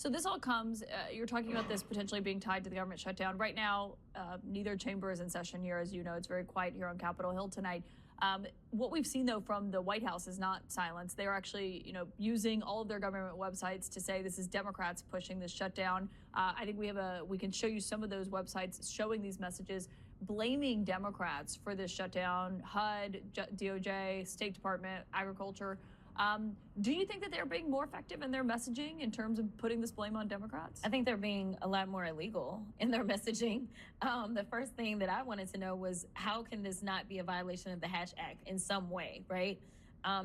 So this all comes, you're talking about this potentially being tied to the government shutdown. Right now, neither chamber is in session here. As you know, it's very quiet here on Capitol Hill tonight. What we've seen, though, from the White House is not silence. They are actually, using all of their government websites to say this is Democrats pushing this shutdown. I think we can show you some of those websites showing these messages, blaming Democrats for this shutdown, HUD, DOJ, State Department, Agriculture. Do you think that they're being more effective in their messaging in terms of putting this blame on Democrats? I think they're being a lot more illegal in their messaging. The first thing that I wanted to know was, how can this not be a violation of the Hatch Act in some way, right?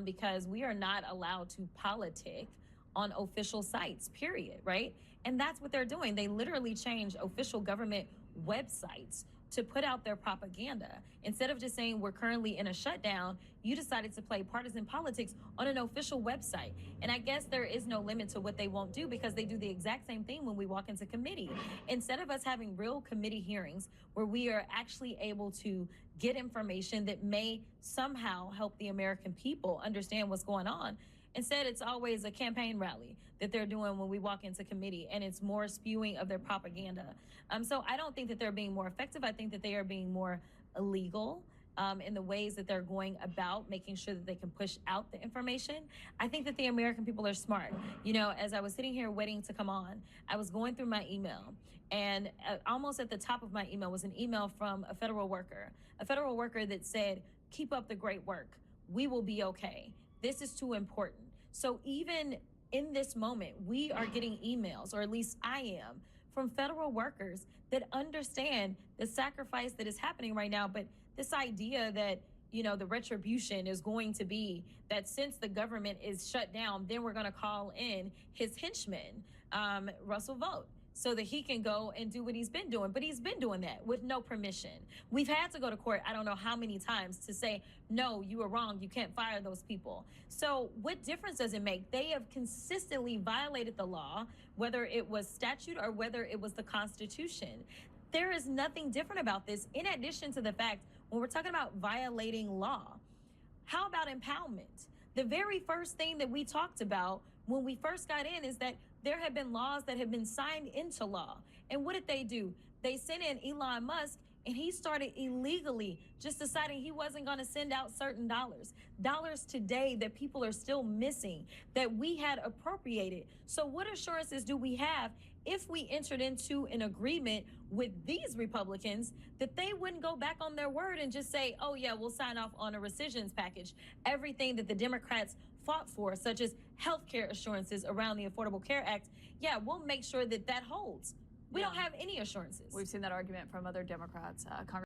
Because we are not allowed to politic on official sites, period, right? And that's what they're doing. They literally change official government websites to put out their propaganda. Instead of just saying we're currently in a shutdown, you decided to play partisan politics on an official website. And I guess there is no limit to what they won't do, because they do the exact same thing when we walk into committee. Instead of us having real committee hearings where we are actually able to get information that may somehow help the American people understand what's going on, instead, it's always a campaign rally that they're doing when we walk into committee, and it's more spewing of their propaganda. So I don't think that they're being more effective. I think that they are being more illegal in the ways that they're going about making sure that they can push out the information. I think that the American people are smart. As I was sitting here waiting to come on, I was going through my email, and almost at the top of my email was an email from a federal worker that said, "Keep up the great work. We will be okay. This is too important." So even in this moment, we are getting emails, or at least I am, from federal workers that understand the sacrifice that is happening right now. But this idea that, the retribution is going to be that since the government is shut down, then we're going to call in his henchman, Russell Vought, so that he can go and do what he's been doing. But he's been doing that with no permission. We've had to go to court, I don't know how many times, to say, no, you were wrong. You can't fire those people. So what difference does it make? They have consistently violated the law, whether it was statute or whether it was the Constitution. There is nothing different about this, in addition to the fact, when we're talking about violating law, how about impoundment? The very first thing that we talked about when we first got in is that there have been laws that have been signed into law. And what did they do? They sent in Elon Musk, and he started illegally just deciding he wasn't going to send out certain dollars today that people are still missing, that we had appropriated. So what assurances do we have if we entered into an agreement with these Republicans that they wouldn't go back on their word and just say, oh yeah, we'll sign off on a rescissions package? Everything that the Democrats fought for, such as health care assurances around the Affordable Care Act, yeah, we'll make sure that that holds. We don't have any assurances. We've seen that argument from other Democrats.